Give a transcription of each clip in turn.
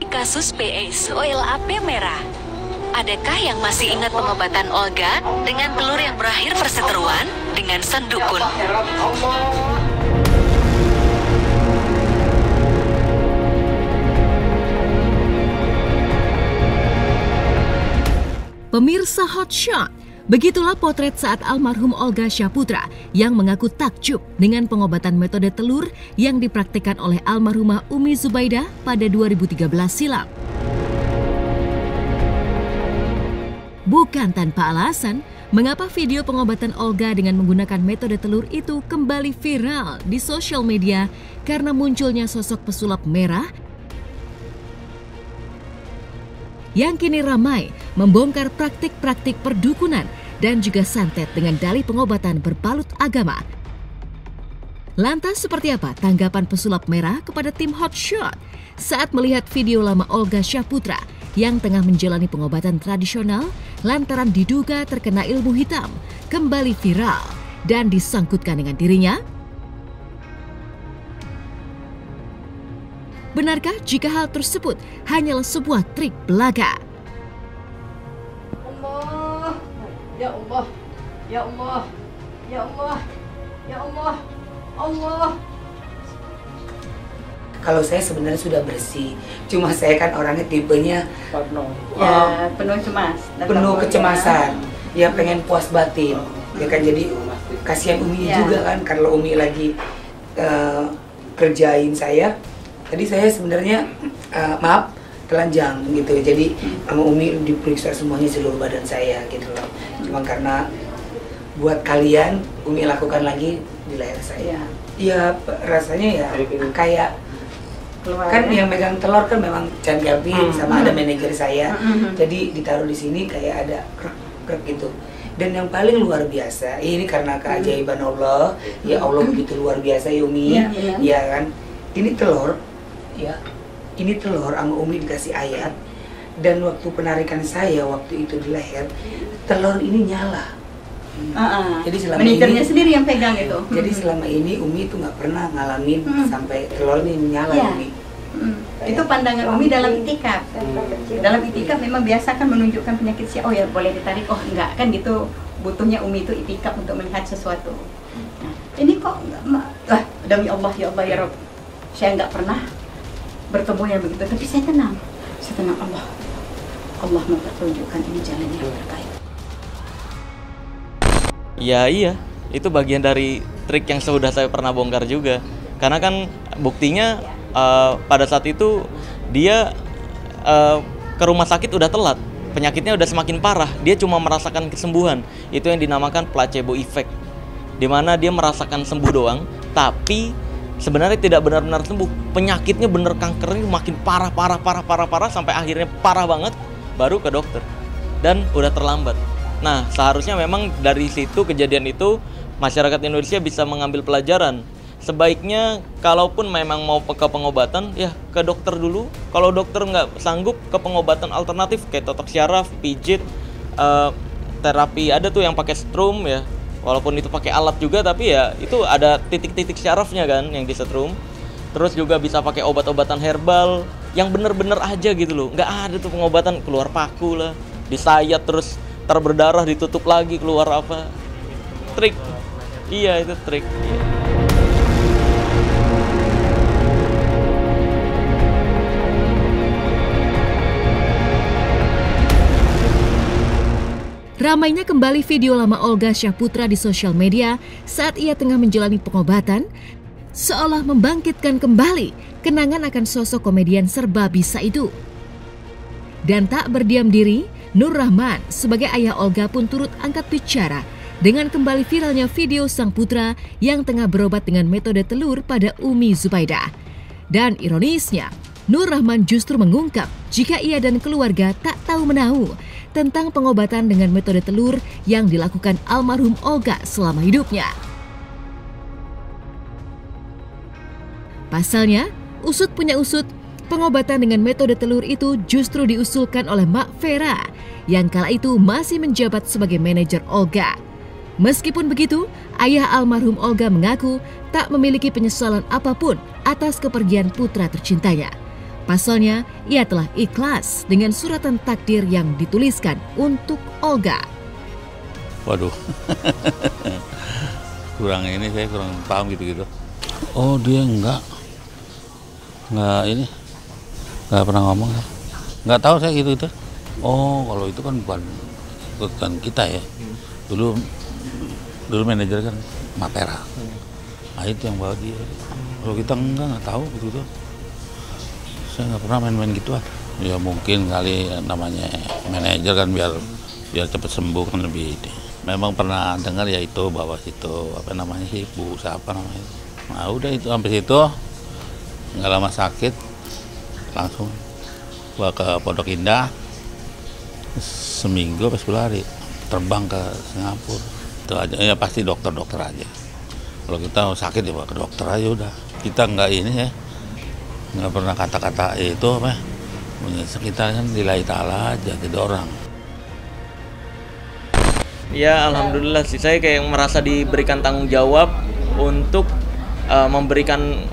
Kasus PAs Oil AP Merah. Adakah yang masih ingat pengobatan Olga dengan telur yang berakhir perseteruan dengan sandukun? Pemirsa Hotshot, begitulah potret saat almarhum Olga Syahputra yang mengaku takjub dengan pengobatan metode telur yang dipraktikkan oleh almarhumah Umi Zubaidah pada 2013 silam. Bukan tanpa alasan, mengapa video pengobatan Olga dengan menggunakan metode telur itu kembali viral di sosial media karena munculnya sosok pesulap merah yang kini ramai membongkar praktik-praktik perdukunan dan juga santet dengan dalih pengobatan berbalut agama. Lantas seperti apa tanggapan pesulap merah kepada tim Hotshot saat melihat video lama Olga Syahputra yang tengah menjalani pengobatan tradisional lantaran diduga terkena ilmu hitam kembali viral dan disangkutkan dengan dirinya? Benarkah jika hal tersebut hanyalah sebuah trik belaga? Allah, ya Allah, ya Allah, ya Allah, ya Allah, Allah. Kalau saya sebenarnya sudah bersih, cuma saya kan orangnya tipenya penuh cemas, penuh kecemasan, ya pengen puas batin, ya kan jadi kasihan Umi juga kan, kalau Umi lagi kerjain saya. Tadi saya sebenarnya maaf telanjang gitu, jadi sama Umi diperiksa semuanya seluruh badan saya gitu loh. Cuma karena buat kalian Umi lakukan lagi di leher saya. Ya rasanya ya kayak kan yang megang telur kan memang Chan Gavin sama ada manajer saya. Jadi ditaruh di sini kayak ada krek gitu. Dan yang paling luar biasa, ini karena keajaiban Allah, ya Allah begitu luar biasa ya Umi, ya kan. Ini telur. Ya, ini telur sama Umi dikasih ayat, dan waktu penarikan saya waktu itu di leher, telur ini nyala. Jadi selama manajernya ini sendiri yang pegang itu. Jadi selama ini Umi itu nggak pernah ngalamin sampai telur ini nyala Umi. Itu pandangan Umi dalam itikaf. Dalam itikaf memang biasa kan menunjukkan penyakit oh ya boleh ditarik, oh enggak kan gitu. Butuhnya Umi itu itikaf untuk melihat sesuatu. Nah, ini kok demi Allah ya Allah ya Rabb, saya nggak pernah bertemu yang begitu, tapi saya tenang Allah mempertunjukkan ini jalan yang terbaik. Ya iya, itu bagian dari trik yang sudah saya pernah bongkar juga. Karena kan buktinya pada saat itu dia ke rumah sakit udah telat, penyakitnya udah semakin parah, dia cuma merasakan kesembuhan. Itu yang dinamakan placebo effect, dimana dia merasakan sembuh doang, tapi sebenarnya tidak benar-benar sembuh. Penyakitnya bener, kankernya makin parah sampai akhirnya parah banget baru ke dokter dan udah terlambat. Nah, seharusnya memang dari situ kejadian itu masyarakat Indonesia bisa mengambil pelajaran. Sebaiknya kalaupun memang mau ke pengobatan ya ke dokter dulu. Kalau dokter nggak sanggup, ke pengobatan alternatif kayak totok syaraf, pijit, terapi ada tuh yang pakai strum ya. Walaupun itu pakai alat juga, tapi ya itu ada titik-titik syarafnya kan yang disetrum. Terus juga bisa pakai obat-obatan herbal yang bener-bener aja gitu loh. Nggak ada tuh pengobatan keluar paku lah, disayat terus berdarah ditutup lagi keluar apa. Trik. Iya itu trik. Ramainya kembali video lama Olga Syahputra di sosial media saat ia tengah menjalani pengobatan, seolah membangkitkan kembali kenangan akan sosok komedian serba bisa itu. Dan tak berdiam diri, Nur Rahman sebagai ayah Olga pun turut angkat bicara dengan kembali viralnya video sang putra yang tengah berobat dengan metode telur pada Umi Zubaidah. Dan ironisnya, Nur Rahman justru mengungkap jika ia dan keluarga tak tahu menahu tentang pengobatan dengan metode telur yang dilakukan almarhum Olga selama hidupnya. Pasalnya, usut punya usut, pengobatan dengan metode telur itu justru diusulkan oleh Mak Vera yang kala itu masih menjabat sebagai manajer Olga. Meskipun begitu, ayah almarhum Olga mengaku tak memiliki penyesalan apapun atas kepergian putra tercintanya. Pasalnya, ia telah ikhlas dengan suratan takdir yang dituliskan untuk Olga. Waduh, saya kurang paham gitu-gitu. Oh, dia nggak pernah ngomong. Nggak tahu saya gitu. Oh, kalau itu kan bukan kita ya. Dulu manajer kan Mapera. Nah, itu yang bawa dia. Kalau kita nggak tahu gitu. Saya nggak pernah main-main gituan. Ya mungkin kali namanya manajer kan biar cepat sembuh kan lebih. Memang pernah dengar ya itu bahwa situ Bu siapa namanya. Nah udah itu sampai situ nggak lama sakit langsung bawa ke Pondok Indah, seminggu pas 10 hari terbang ke Singapura. Itu aja ya, pasti dokter aja. Kalau kita sakit ya bawa ke dokter aja udah. Kita nggak nggak pernah kata-kata itu kita kan lillahi ta'ala aja, jadi orang. Ya alhamdulillah sih, saya kayak merasa diberikan tanggung jawab untuk memberikan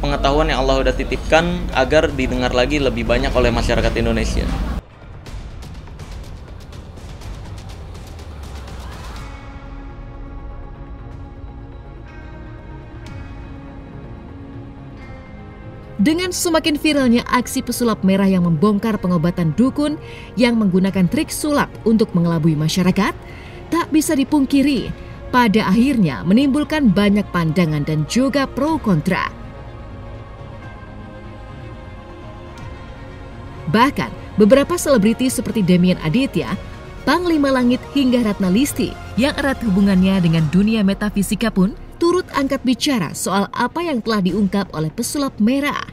pengetahuan yang Allah udah titipkan agar didengar lagi lebih banyak oleh masyarakat Indonesia. Dengan semakin viralnya aksi pesulap merah yang membongkar pengobatan dukun yang menggunakan trik sulap untuk mengelabui masyarakat, tak bisa dipungkiri, pada akhirnya menimbulkan banyak pandangan dan juga pro kontra. Bahkan, beberapa selebriti seperti Demian Aditya, Panglima Langit hingga Ratna Listi yang erat hubungannya dengan dunia metafisika pun turut angkat bicara soal apa yang telah diungkap oleh pesulap merah.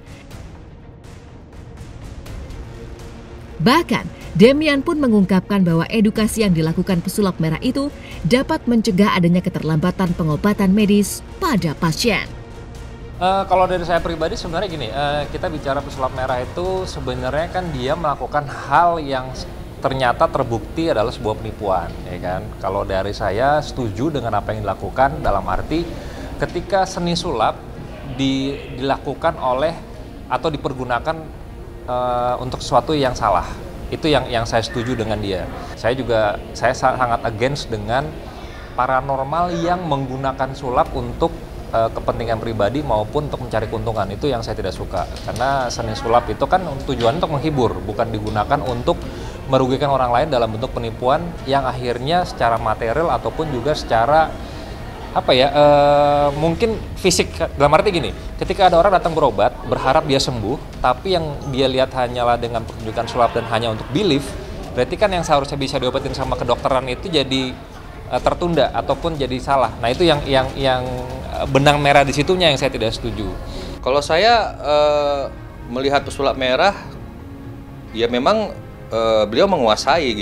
Bahkan, Demian pun mengungkapkan bahwa edukasi yang dilakukan pesulap merah itu dapat mencegah adanya keterlambatan pengobatan medis pada pasien. Kalau dari saya pribadi sebenarnya gini, kita bicara pesulap merah itu sebenarnya kan dia melakukan hal yang ternyata terbukti adalah sebuah penipuan, ya kan? Kalau dari saya setuju dengan apa yang dilakukan, dalam arti ketika seni sulap dilakukan oleh atau dipergunakan untuk sesuatu yang salah, itu yang saya setuju dengan dia. Saya sangat against dengan paranormal yang menggunakan sulap untuk kepentingan pribadi maupun untuk mencari keuntungan. Itu yang saya tidak suka, karena seni sulap itu kan tujuan untuk menghibur, bukan digunakan untuk merugikan orang lain dalam bentuk penipuan yang akhirnya secara material ataupun juga secara mungkin fisik. Dalam arti gini, ketika ada orang datang berobat berharap dia sembuh, tapi yang dia lihat hanyalah dengan pertunjukan sulap dan hanya untuk belief, berarti kan yang seharusnya bisa diobatin sama kedokteran itu jadi tertunda ataupun jadi salah. Nah itu yang benang merah di situnya yang saya tidak setuju. Kalau saya melihat pesulap merah, ya memang beliau menguasai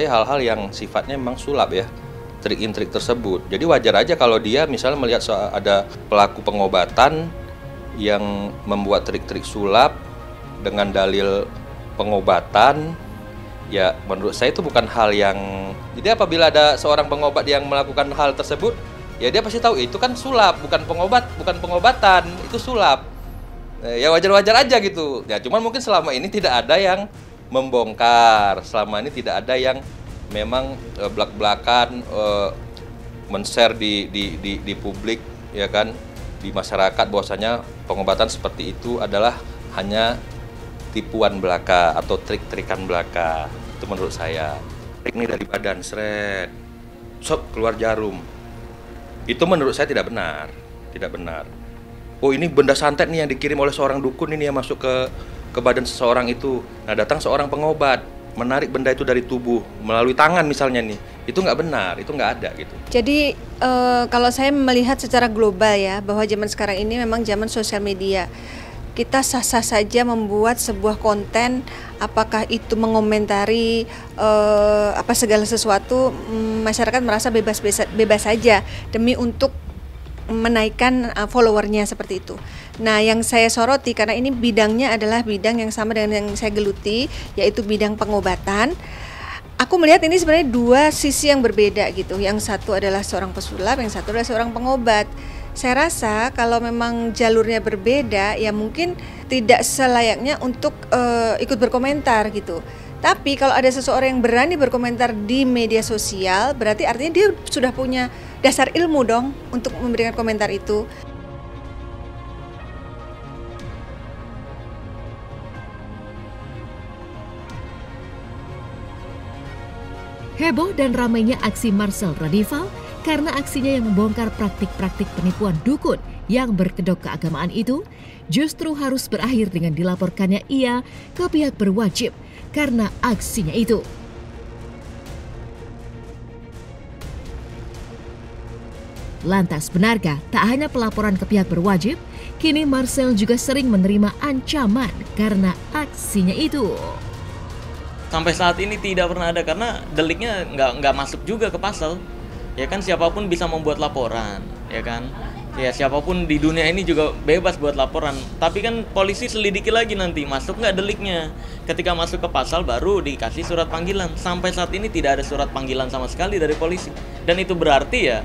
hal-hal yang sifatnya memang sulap ya, trik-trik tersebut. Jadi wajar aja kalau dia misalnya melihat ada pelaku pengobatan yang membuat trik-trik sulap dengan dalil pengobatan. Ya menurut saya itu bukan hal yang, jadi apabila ada seorang pengobat yang melakukan hal tersebut, ya dia pasti tahu itu kan sulap, bukan pengobatan, itu sulap. Ya wajar-wajar aja gitu. Ya cuman mungkin selama ini tidak ada yang membongkar, selama ini tidak ada yang memang belak-belakan men-share di publik, ya kan, di masyarakat bahwasanya pengobatan seperti itu adalah hanya tipuan belaka atau trik-trikan belaka. Itu menurut saya. Trik ini dari badan seret, keluar jarum. Itu menurut saya tidak benar. Oh ini benda santet nih yang dikirim oleh seorang dukun ini yang masuk ke badan seseorang itu. Nah datang seorang pengobat menarik benda itu dari tubuh melalui tangan misalnya nih, itu nggak benar, itu nggak ada gitu. Jadi kalau saya melihat secara global ya, bahwa zaman sekarang ini memang zaman sosial media. Kita sah-sah saja membuat sebuah konten, apakah itu mengomentari segala sesuatu, masyarakat merasa bebas saja demi untuk menaikkan followernya seperti itu. Nah, yang saya soroti karena ini bidangnya adalah bidang yang sama dengan yang saya geluti, yaitu bidang pengobatan. Aku melihat ini sebenarnya dua sisi yang berbeda gitu. Yang satu adalah seorang pesulap, yang satu adalah seorang pengobat. Saya rasa kalau memang jalurnya berbeda, ya mungkin tidak selayaknya untuk ikut berkomentar gitu. Tapi kalau ada seseorang yang berani berkomentar di media sosial, berarti artinya dia sudah punya dasar ilmu dong untuk memberikan komentar itu. Heboh dan ramainya aksi Marcel Radival karena aksinya yang membongkar praktik-praktik penipuan dukun yang berkedok keagamaan itu justru harus berakhir dengan dilaporkannya ia ke pihak berwajib karena aksinya itu. Lantas benarkah tak hanya pelaporan ke pihak berwajib, kini Marcel juga sering menerima ancaman karena aksinya itu? Sampai saat ini tidak pernah ada, karena deliknya nggak masuk juga ke pasal. Ya kan, siapapun bisa membuat laporan, ya kan. Ya siapapun di dunia ini juga bebas buat laporan. Tapi kan polisi selidiki lagi nanti masuk nggak deliknya. Ketika masuk ke pasal baru dikasih surat panggilan. Sampai saat ini tidak ada surat panggilan sama sekali dari polisi. Dan itu berarti ya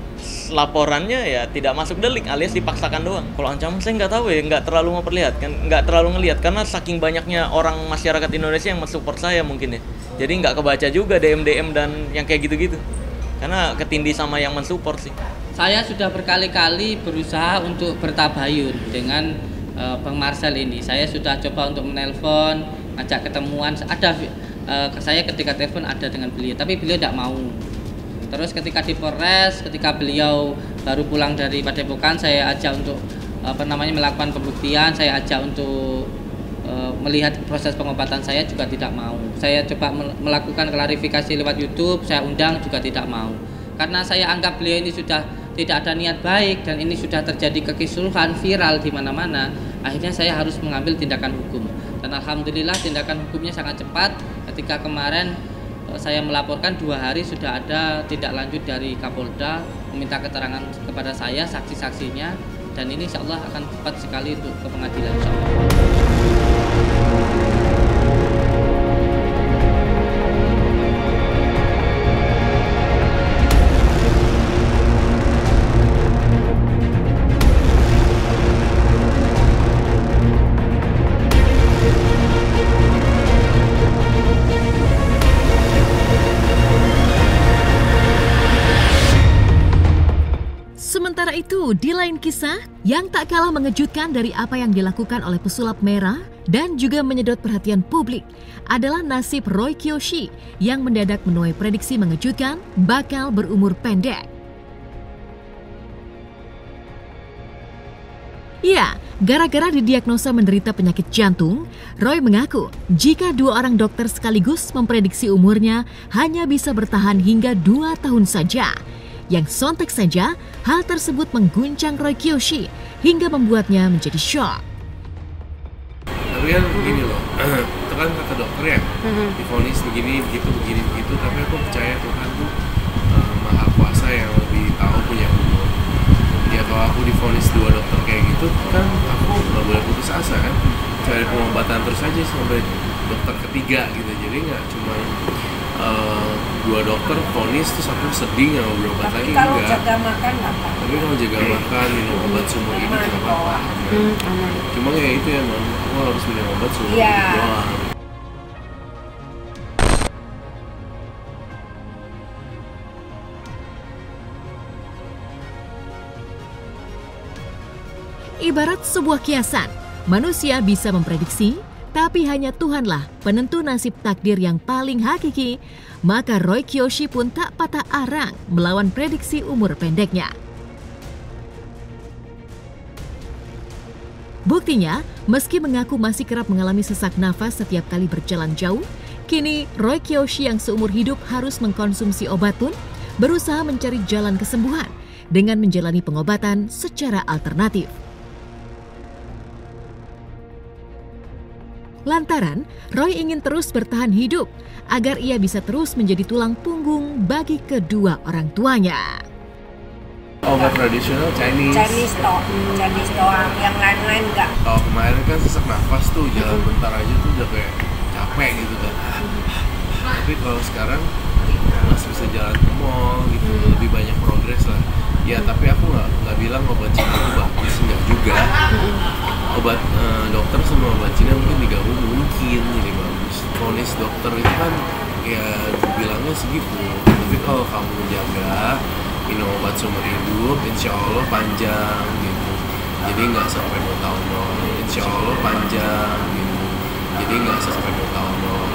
laporannya ya tidak masuk delik alias dipaksakan doang. Kalau ancaman saya nggak tahu ya, nggak terlalu memperlihatkan, nggak terlalu ngelihat karena saking banyaknya orang masyarakat Indonesia yang mensupport saya mungkin ya. Jadi nggak kebaca juga DM dan yang kayak gitu-gitu. Karena ketindih sama yang mensupport sih. Saya sudah berkali-kali berusaha untuk bertabayun dengan Bang Marcel ini. Saya sudah coba untuk menelpon, ngajak ketemuan. Saya ketika telepon ada dengan beliau, tapi beliau tidak mau. Terus ketika di Polres, ketika beliau baru pulang dari Padepokan, saya ajak untuk melakukan pembuktian. Saya ajak untuk melihat proses pengobatan, saya juga tidak mau. Saya coba melakukan klarifikasi lewat YouTube, saya undang juga tidak mau. Karena saya anggap beliau ini sudah tidak ada niat baik dan ini sudah terjadi kekisruhan viral di mana-mana. Akhirnya saya harus mengambil tindakan hukum. Dan alhamdulillah tindakan hukumnya sangat cepat. Ketika kemarin saya melaporkan 2 hari sudah ada tindak lanjut dari Kapolda meminta keterangan kepada saya, saksi-saksinya, dan ini insya Allah akan cepat sekali untuk ke pengadilan. Sementara itu, di lain kisah yang tak kalah mengejutkan dari apa yang dilakukan oleh pesulap merah dan juga menyedot perhatian publik adalah nasib Roy Kiyoshi yang mendadak menuai prediksi mengejutkan bakal berumur pendek. Ya, gara-gara didiagnosa menderita penyakit jantung, Roy mengaku jika 2 orang dokter sekaligus memprediksi umurnya hanya bisa bertahan hingga 2 tahun saja. Yang sontak saja, hal tersebut mengguncang Roy Kiyoshi hingga membuatnya menjadi shock. Tapi kan begini loh, itu kan kata dokter ya, divonis begini, begitu, tapi aku percaya Tuhan tuh maha kuasa yang lebih tahu punya umur. Ya kalau aku divonis 2 dokter kayak gitu, kan aku nggak boleh putus asa kan, cari pengobatan terus aja sampai dokter ketiga gitu, jadi nggak cuma 2 dokter vonis terus aku sedih nggak mau berobat lagi, kalau enggak. Jaga makan apa? Tapi kalau jaga makan, minum obat seumur hidup nggak apa-apa. Cuma ya itu ya, Mam, aku harus minum obat seumur hidup doang. Ibarat sebuah kiasan, manusia bisa memprediksi, tapi hanya Tuhanlah penentu nasib takdir yang paling hakiki. Maka Roy Kiyoshi pun tak patah arang melawan prediksi umur pendeknya. Buktinya, meski mengaku masih kerap mengalami sesak nafas setiap kali berjalan jauh, kini Roy Kiyoshi yang seumur hidup harus mengkonsumsi obat pun berusaha mencari jalan kesembuhan dengan menjalani pengobatan secara alternatif. Lantaran Roy ingin terus bertahan hidup agar ia bisa terus menjadi tulang punggung bagi kedua orang tuanya. Obat tradisional Chinese doang, yang lain-lain enggak. Kalau kemarin kan sesak nafas tuh, jalan bentar aja tuh udah kayak capek gitu kan. Tapi kalau sekarang masih bisa jalan ke mall gitu, lebih banyak progres lah. Ya tapi aku nggak bilang obat Cina itu bagus, enggak juga. Obat dokter sama obat Cina mungkin digabung mungkin jadi bagus. Vonis dokter itu kan ya bilangnya segitu. Tapi kalau kamu jaga minum obat seumur hidup, insya Allah panjang gitu. Jadi nggak sampai 2 tahun doang. Insya Allah panjang gitu. Jadi nggak sampai 2 tahun doang.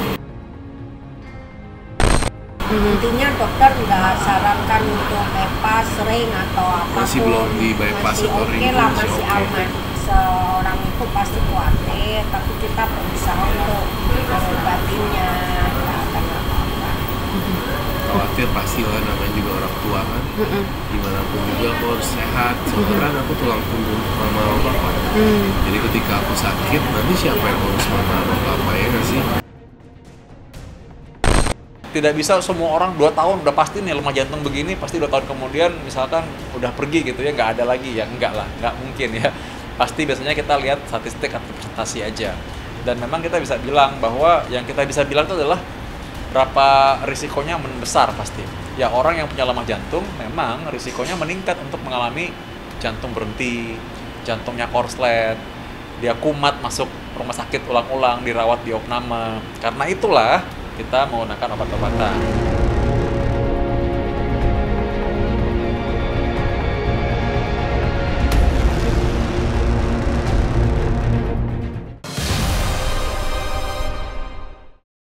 Intinya dokter nggak sarankan untuk bypass ring atau apa. Masih belum di bypass atau ring. Oke lah, masih aman. Seorang itu pasti khawatir, tapi kita berusaha untuk mengobatinya. Nggak akan apa-apa. Khawatir pastilah, namanya juga orang tua kan. Dimanapun juga aku harus sehat. Soalnya kan aku tulang punggung mama sama papa. Jadi ketika aku sakit, nanti siapa yang urus mama sama papa, ya nggak sih? Tidak bisa semua orang 2 tahun udah pasti nih lemah jantung begini, pasti 2 tahun kemudian misalkan udah pergi gitu ya, nggak ada lagi ya, enggak lah, nggak mungkin ya. Pasti biasanya kita lihat statistik atau presentasi aja. Dan memang kita bisa bilang bahwa yang kita bisa bilang itu adalah berapa risikonya membesar pasti. Ya orang yang punya lemah jantung memang risikonya meningkat untuk mengalami jantung berhenti, jantungnya korslet, dia kumat masuk rumah sakit ulang-ulang, dirawat di opname. Karena itulah kita menggunakan obat-obatan.